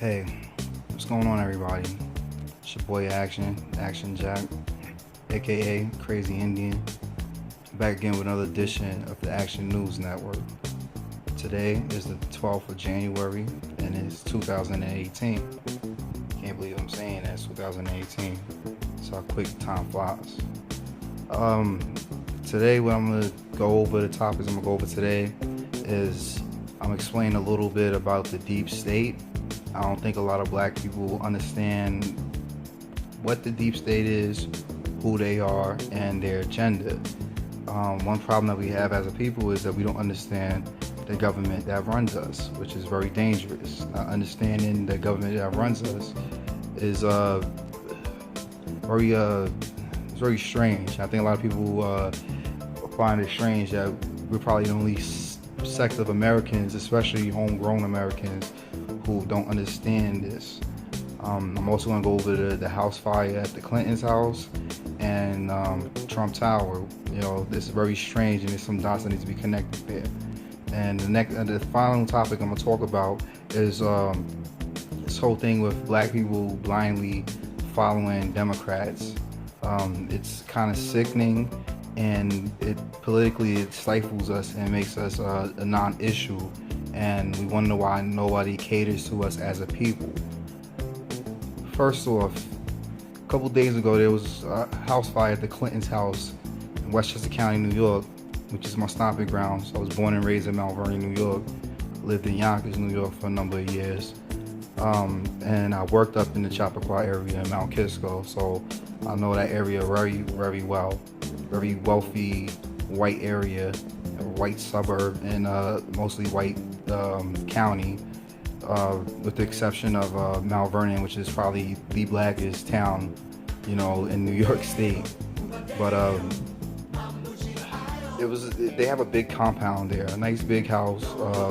Hey, what's going on, everybody? It's your boy Action Jack, aka Crazy Indian, back again with another edition of the Action News Network. Today is the 12th of January, and it's 2018. Can't believe I'm saying that, it's 2018. So how quick time flies. Today, what I'm gonna go over, the topics I'm gonna go over today is I'm explaining a little bit about the deep state. I don't think a lot of black people understand what the deep state is, who they are, and their agenda. One problem that we have as a people is that we don't understand the government that runs us, which is very dangerous. Understanding the government that runs us is very strange. I think a lot of people find it strange that we're probably the only sect of Americans, especially homegrown Americans, who don't understand this. I'm also going to go over the house fire at the Clinton's house and Trump Tower. You know, this is very strange, and there's some dots that need to be connected there. And the final topic I'm going to talk about is this whole thing with black people blindly following Democrats. It's kind of sickening, and it stifles us and makes us a non-issue, and we wonder why nobody caters to us as a people. First off, a couple days ago there was a house fire at the Clinton's house in Westchester County, New York, which is my stomping ground. So I was born and raised in Mount Vernon, New York. Lived in Yonkers, New York for a number of years. And I worked up in the Chappaqua area in Mount Kisco, so I know that area very, very well. Very wealthy white area, a white suburb, and mostly white county, with the exception of Mount Vernon, which is probably the blackest town, in New York State. But they have a big compound there, a nice big house,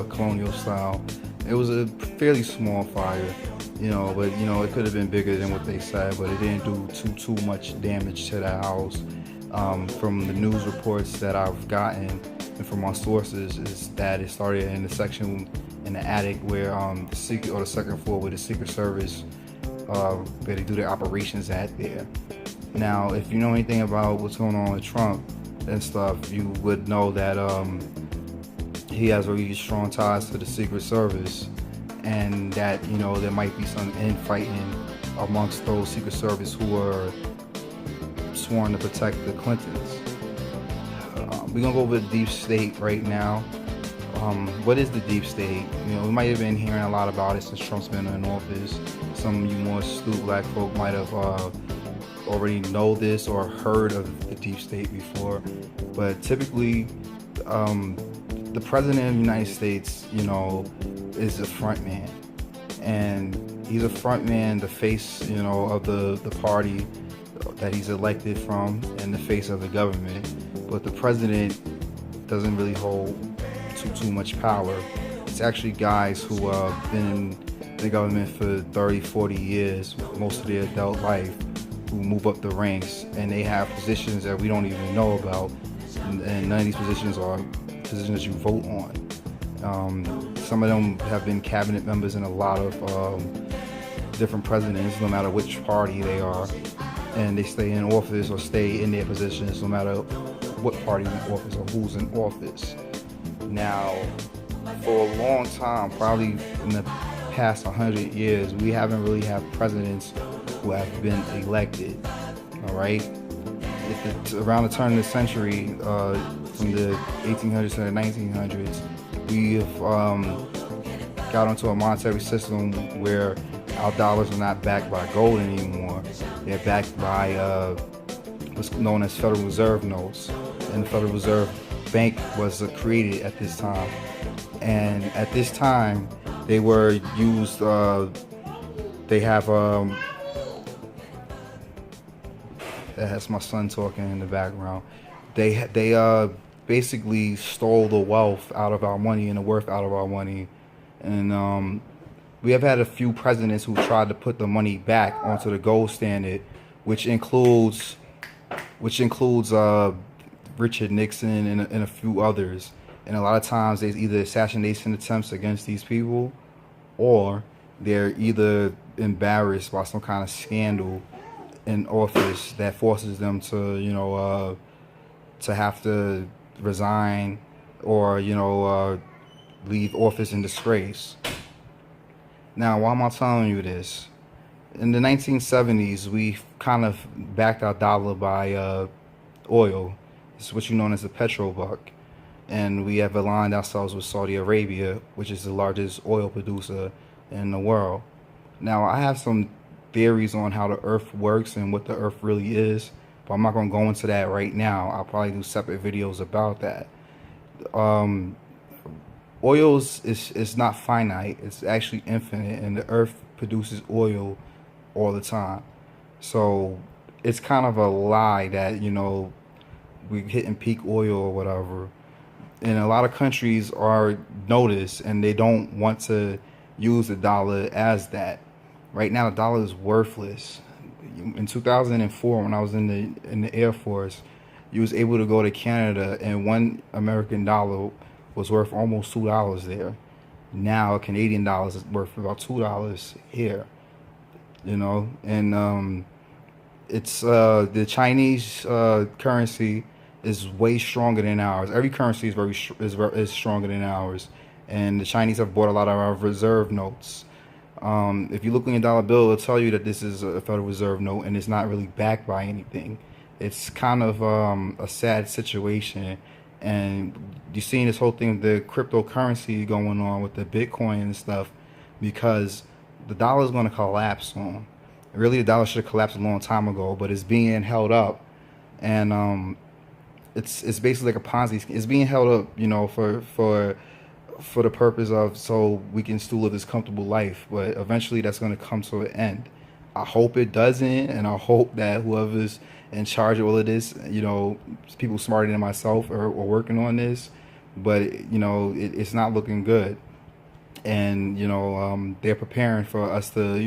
colonial style. It was a fairly small fire, but it could have been bigger than what they said, but it didn't do too much damage to the house. From the news reports that I've gotten and from my sources, is that it started in the section in the attic where the second floor where the Secret Service where they do their operations at there. Now, if you know anything about what's going on with Trump and stuff, you would know that he has really strong ties to the Secret Service, and that there might be some infighting amongst those Secret Service who are sworn to protect the Clintons. We're gonna go over the deep state right now. What is the deep state? We might have been hearing a lot about it since Trump's been in office. Some of you more astute black folk might have already know this or heard of the deep state before. But typically, the president of the United States, is the front man, and he's a front man, the face, of the party that he's elected from, and the face of the government. But the president doesn't really hold too much power. It's actually guys who have been in the government for 30-40 years, most of their adult life, who move up the ranks, and they have positions that we don't even know about, and none of these positions are positions you vote on. Some of them have been cabinet members in a lot of different presidents, no matter which party they are, and they stay in office or stay in their positions no matter what party is in office or who's in office. Now, for a long time, probably in the past 100 years, we haven't really had presidents who have been elected. All right, around the turn of the century, from the 1800s to the 1900s, we've got onto a monetary system where our dollars are not backed by gold anymore. They're backed by what's known as Federal Reserve notes. And the Federal Reserve Bank was created at this time. And at this time, they were used, they have, that's my son talking in the background. They basically stole the wealth out of our money and the worth out of our money. And we have had a few presidents who tried to put the money back onto the gold standard, which includes Richard Nixon and a few others. And a lot of times there's either assassination attempts against these people, or they're either embarrassed by some kind of scandal in office that forces them to, to have to resign or, leave office in disgrace. Now, why am I telling you this? In the 1970s, we kind of backed our dollar by oil. It's what you know as the petrol buck. And we have aligned ourselves with Saudi Arabia, which is the largest oil producer in the world. Now, I have some theories on how the earth works and what the earth really is, but I'm not going to go into that right now. I'll probably do separate videos about that. Oil is not finite, it's actually infinite, and the earth produces oil all the time. So it's kind of a lie that, we're hitting peak oil or whatever. And a lot of countries are noticed and they don't want to use the dollar as that. Right now the dollar is worthless. In 2004, when I was in the Air Force, you was able to go to Canada and one American dollar was worth almost $2 there. Now a Canadian dollar is worth about $2 here. And it's the Chinese currency is way stronger than ours. Every currency is stronger than ours, and the Chinese have bought a lot of our reserve notes. If you look in your dollar bill, it'll tell you that this is a Federal Reserve note, and it's not really backed by anything. It's kind of a sad situation, and you're seeing this whole thing, the cryptocurrency going on with the Bitcoin and stuff, because the dollar is going to collapse soon. Really, the dollar should have collapsed a long time ago, but it's being held up, and it's basically like a Ponzi scheme. It's being held up, for the purpose of so we can still live this comfortable life. But eventually, that's going to come to an end. I hope it doesn't, and I hope that whoever's in charge of all of this, people smarter than myself are working on this. But it's not looking good, and they're preparing for us to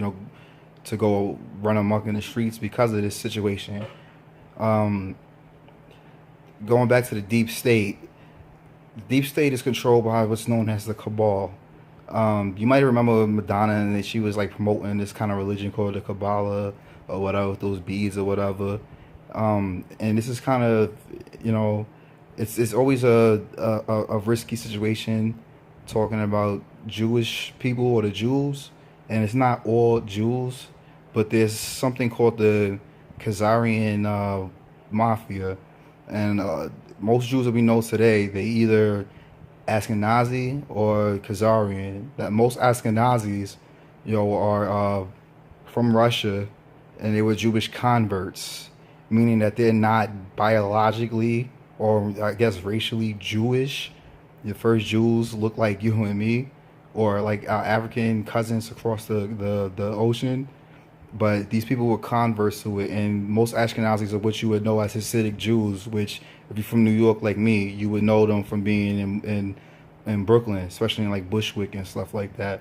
to go run amok in the streets because of this situation. Going back to the deep state is controlled by what's known as the cabal. You might remember Madonna, and she was like promoting this kind of religion called the Kabbalah or whatever, with those beads or whatever. And this is kind of, it's always a risky situation talking about Jewish people or the Jews, and it's not all Jews, but there's something called the Khazarian mafia, and most Jews that we know today, they either Ashkenazi or Khazarian. That most Ashkenazis, are from Russia, and they were Jewish converts, meaning that they're not biologically or I guess racially Jewish. The first Jews look like you and me, or like our African cousins across the ocean. But these people were converts to it, and most Ashkenazis are what you would know as Hasidic Jews, which, if you're from New York like me, you would know them from being in Brooklyn, especially in like Bushwick and stuff like that.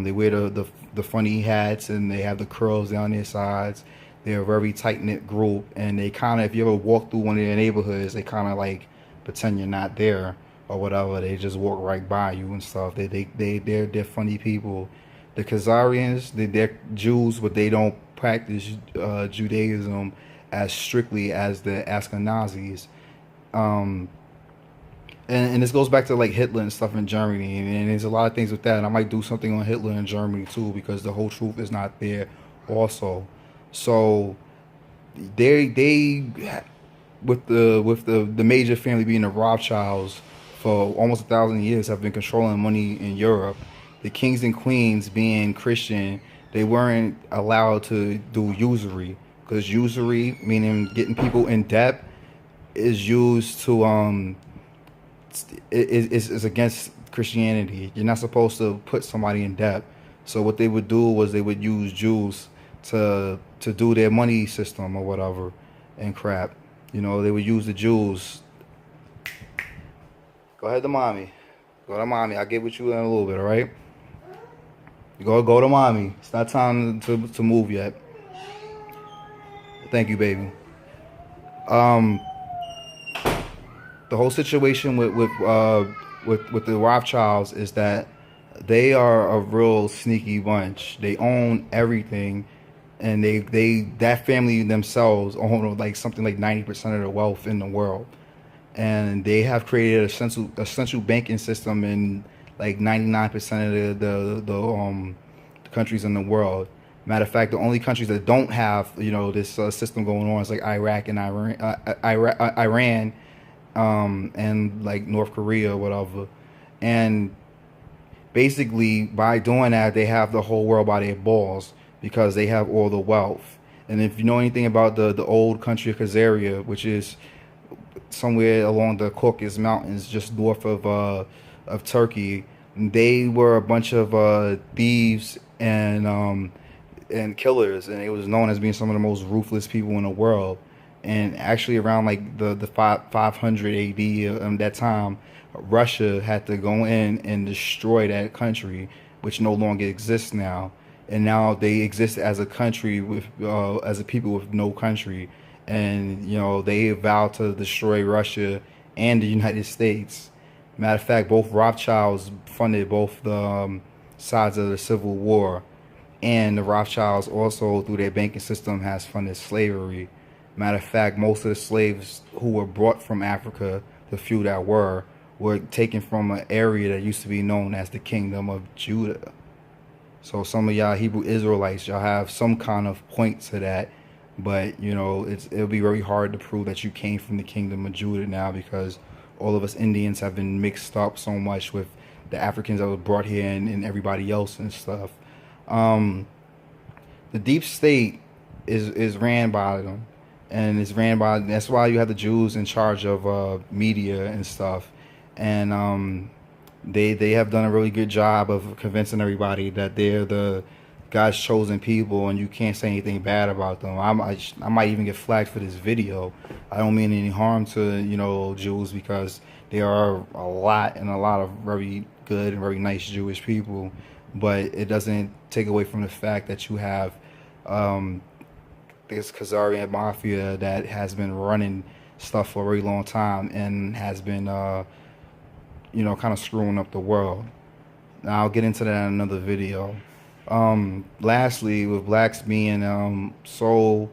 They wear the funny hats, and they have the curls down their sides. They're a very tight-knit group, and they kind of, if you ever walk through one of their neighborhoods, they kind of like pretend you're not there or whatever. They just walk right by you and stuff. They're funny people. The Khazarians, they're Jews, but they don't practice Judaism as strictly as the Ashkenazis. And this goes back to like Hitler and stuff in Germany, and there's a lot of things with that. And I might do something on Hitler in Germany too, because the whole truth is not there also. So they with the major family being the Rothschilds for almost 1,000 years have been controlling money in Europe. The kings and queens, being Christian, they weren't allowed to do usury, because usury, meaning getting people in debt, is used to is against Christianity. You're not supposed to put somebody in debt. So what they would do was they would use Jews to do their money system or whatever and crap. They would use the Jews. Go ahead to mommy. Go to mommy. I'll get with you in a little bit, all right? Go to mommy. It's not time to move yet. Thank you, baby. The whole situation with the Rothschilds is that They are a real sneaky bunch. They own everything, and they that family themselves own like something like 90% of the wealth in the world, and they have created a central banking system in like 99% of the countries in the world. Matter of fact, the only countries that don't have this system going on is like Iraq and Iran, and like North Korea or whatever. And basically, by doing that, they have the whole world by their balls because they have all the wealth. And if you know anything about the old country of Khazaria, which is somewhere along the Caucasus Mountains, just north of Turkey, they were a bunch of thieves and killers, and it was known as being some of the most ruthless people in the world. And actually, around like the 500 AD, that time, Russia had to go in and destroy that country, which no longer exists now. And now they exist as a country with as a people with no country, and they vowed to destroy Russia and the United States. Matter of fact, both Rothschilds funded both the sides of the Civil War, and the Rothschilds also, through their banking system, has funded slavery. Matter of fact, most of the slaves who were brought from Africa, the few that were taken from an area that used to be known as the Kingdom of Judah. So some of y'all Hebrew Israelites, y'all have some kind of point to that, but it'll be very hard to prove that you came from the Kingdom of Judah now, because all of us Indians have been mixed up so much with the Africans that were brought here and everybody else and stuff. The deep state is ran by them, and it's ran by. That's why you have the Jews in charge of media and stuff, and they have done a really good job of convincing everybody that they're the God's chosen people, and you can't say anything bad about them. I might even get flagged for this video. I don't mean any harm to Jews, because there are a lot of very good and very nice Jewish people, but it doesn't take away from the fact that you have this Khazarian mafia that has been running stuff for a very long time and has been kind of screwing up the world. Now I'll get into that in another video. Lastly, with blacks being so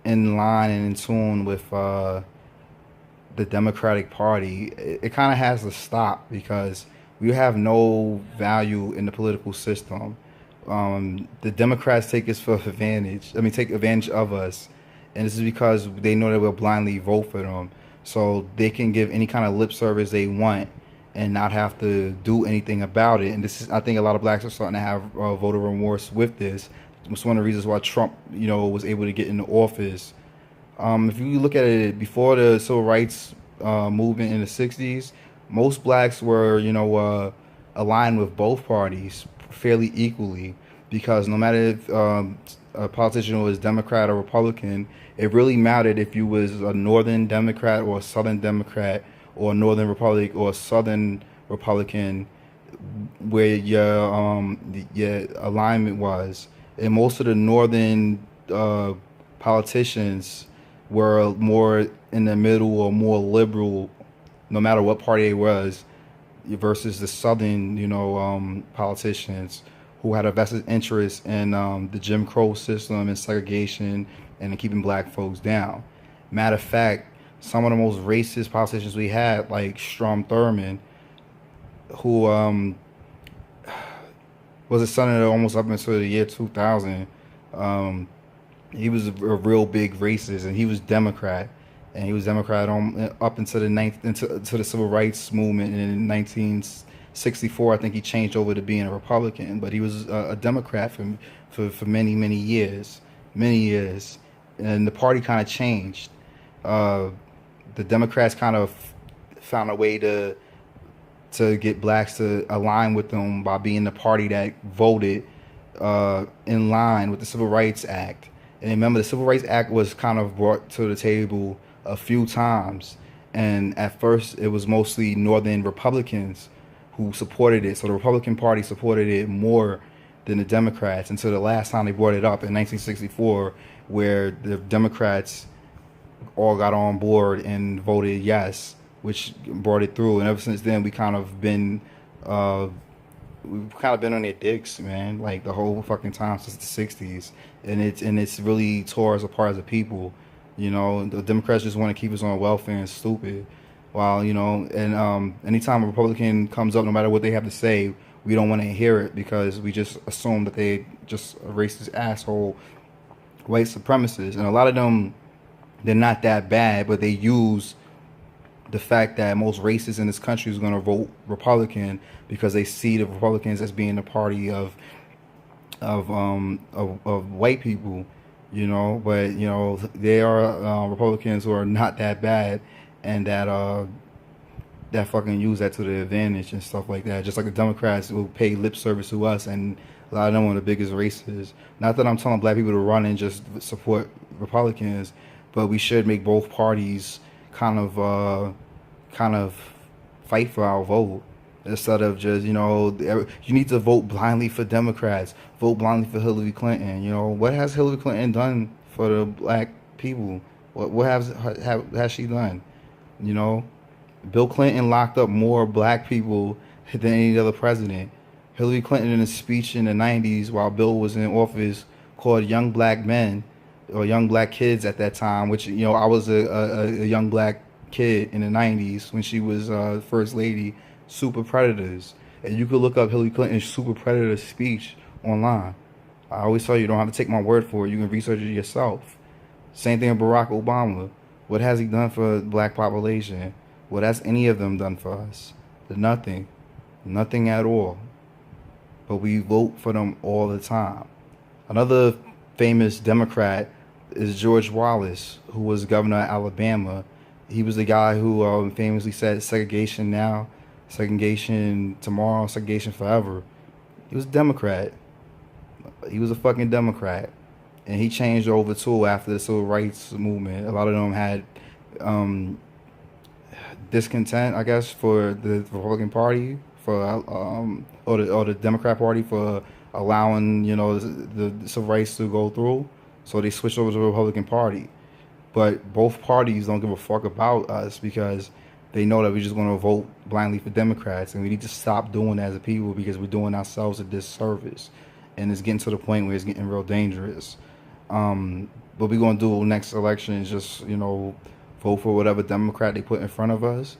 in line and in tune with the Democratic Party, it kind of has to stop, because we have no value in the political system. The Democrats take advantage of us, and this is because they know that we'll blindly vote for them, so they can give any kind of lip service they want and not have to do anything about it. And this is, I think, a lot of blacks are starting to have voter remorse with this. It's one of the reasons why Trump, was able to get into office. If you look at it, before the civil rights movement in the 60s, most blacks were, aligned with both parties fairly equally, because no matter if a politician was Democrat or Republican, it really mattered if you was a Northern Democrat or a Southern Democrat, or a Northern Republican or a Southern Republican, where your alignment was. And most of the Northern politicians were more in the middle or more liberal, no matter what party it was, versus the Southern, politicians who had a vested interest in the Jim Crow system and segregation and keeping black folks down. Matter of fact, some of the most racist politicians we had, like Strom Thurmond, who was a senator almost up until the year 2000. He was a real big racist, and he was Democrat, and he was Democrat up into the civil rights movement in 1964. I think he changed over to being a Republican, but he was a Democrat for many years, and the party kind of changed. The Democrats kind of found a way to get blacks to align with them by being the party that voted in line with the Civil Rights Act. And remember, the Civil Rights Act was kind of brought to the table a few times, and at first it was mostly Northern Republicans who supported it. So the Republican Party supported it more than the Democrats, until the last time they brought it up in 1964, where the Democrats all got on board and voted yes, which brought it through. And ever since then, we kind of been we've kind of been on their dicks, man, like the whole fucking time since the '60s, and it's really tore us apart as a people. You know, the Democrats just want to keep us on welfare and stupid. While and anytime a Republican comes up, no matter what they have to say, we don't want to hear it because we just assume that they just a racist asshole white supremacists, and a lot of them they're not that bad, but they use the fact that most racists in this country is going to vote Republican because they see the Republicans as being the party of white people, But there are Republicans who are not that bad, and that fucking use that to their advantage and stuff like that. Just like the Democrats who pay lip service to us, and a lot of them are the biggest racists. Not that I'm telling black people to run and just support Republicans, but we should make both parties kind of fight for our vote instead of just you need to vote blindly for Democrats, vote blindly for Hillary Clinton. What has Hillary Clinton done for the black people? What has she done? You know, Bill Clinton locked up more black people than any other president. Hillary Clinton, in a speech in the '90s while Bill was in office, called young black men or young black kids at that time, which I was a young black kid in the '90s when she was first lady, super predators. And you could look up Hillary Clinton's super predator speech online. I always tell you, you don't have to take my word for it. You can research it yourself. Same thing with Barack Obama. What has he done for the black population? What has any of them done for us? Nothing. Nothing at all. But we vote for them all the time. Another famous Democrat is George Wallace, who was governor of Alabama. He was the guy who famously said segregation now, segregation tomorrow, segregation forever. He was a Democrat. He was a fucking Democrat. And he changed over too after the civil rights movement. A lot of them had discontent, I guess, for the Republican Party, or the Democrat Party for allowing the civil rights to go through. So they switched over to the Republican Party. But both parties don't give a fuck about us because they know that we're just going to vote blindly for Democrats, and we need to stop doing that as a people because we're doing ourselves a disservice, and it's getting to the point where it's getting real dangerous. What we're going to do next election is just vote for whatever Democrat they put in front of us.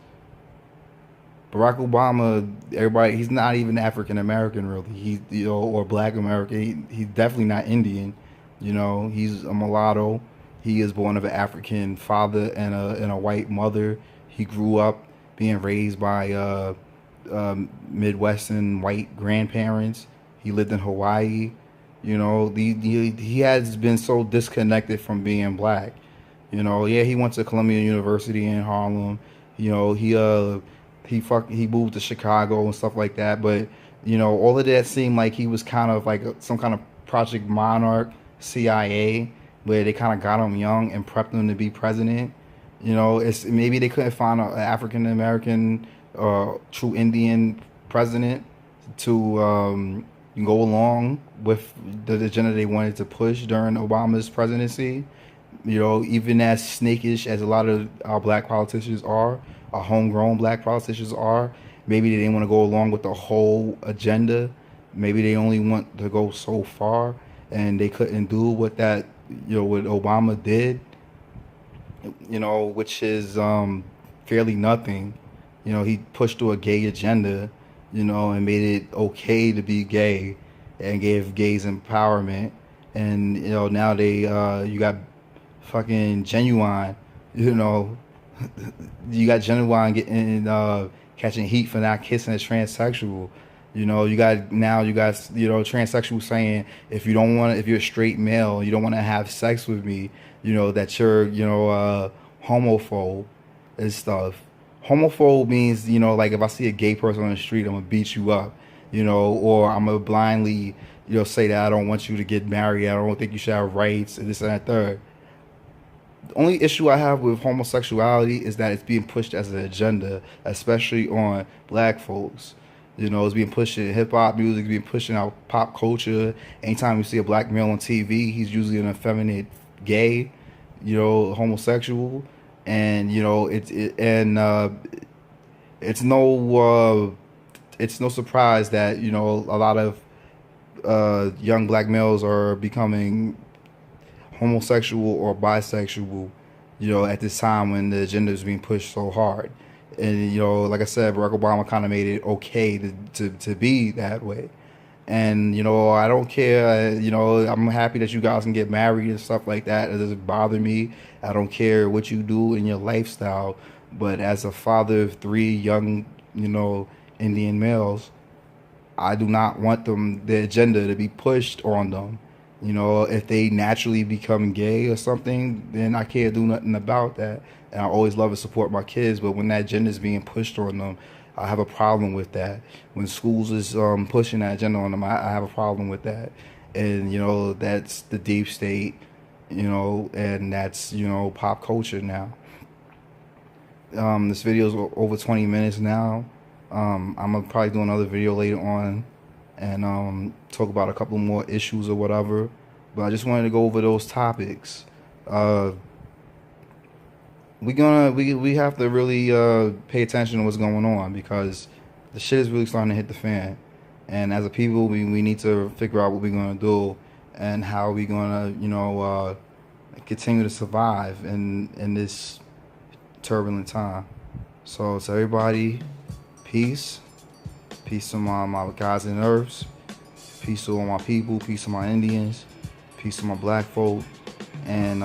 Barack Obama, everybody, he's not even African American really. Or Black American. He's definitely not Indian. He's a mulatto. He is born of an African father and a white mother. He grew up being raised by Midwestern white grandparents. He lived in Hawaii. He has been so disconnected from being black. He went to Columbia University in Harlem. He moved to Chicago and stuff like that. But all of that seemed like he was kind of like some kind of Project Monarch, CIA, where they kind of got him young and prepped him to be president. It's maybe they couldn't find an African American, true Indian president to go along with the agenda they wanted to push during Obama's presidency. Even as snakish as a lot of our black politicians are, our homegrown black politicians are, maybe they didn't want to go along with the whole agenda. Maybe they only want to go so far, and they couldn't do what what Obama did, which is fairly nothing. He pushed through a gay agenda, and made it okay to be gay and gave gays empowerment. And, now you got fucking Genuine, you got Genuine catching heat for not kissing a transsexual. You got transsexual saying if you're a straight male, you don't want to have sex with me, that you're, homophobe and stuff. Homophobe means, like if I see a gay person on the street, I'm gonna beat you up, or I'm gonna blindly, say that I don't want you to get married, I don't think you should have rights, and this and that third. The only issue I have with homosexuality is that it's being pushed as an agenda, especially on black folks. It's being pushed in hip hop music, being pushed in our pop culture. Anytime you see a black male on TV, he's usually an effeminate gay, homosexual, and it's it's no surprise that, you know, a lot of young black males are becoming homosexual or bisexual, you know, at this time when the agenda is being pushed so hard. And, you know, like I said, Barack Obama kind of made it okay to be that way. And, you know, I don't care. You know, I'm happy that you guys can get married and stuff like that. It doesn't bother me. I don't care what you do in your lifestyle. But as a father of 3 young, you know, Indian males, I do not want the agenda to be pushed on them. You know, if they naturally become gay or something, then I can't do nothing about that. And I always love and support my kids, but when that agenda is being pushed on them, I have a problem with that. When schools is pushing that agenda on them, I have a problem with that. And, you know, that's the deep state, you know, and that's, you know, pop culture now. This video is over 20 minutes now. I'm gonna probably do another video later on and talk about a couple more issues or whatever. But I just wanted to go over those topics. We have to really pay attention to what's going on, because the shit is really starting to hit the fan. And as a people, we need to figure out what we're gonna do and how we're gonna, you know, continue to survive in this turbulent time. So to everybody, peace. Peace to my guys and earths. Peace to all my people. Peace to my Indians. Peace to my black folk. And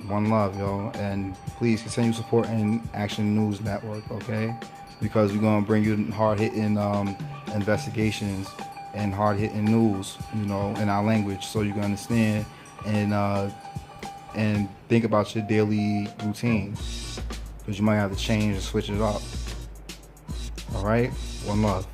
one love, yo. And please continue supporting Action News Network, okay? Because we're gonna bring you hard-hitting investigations and hard-hitting news, you know, in our language, so you can understand and think about your daily routine. Because you might have to change and switch it up. All right? One love.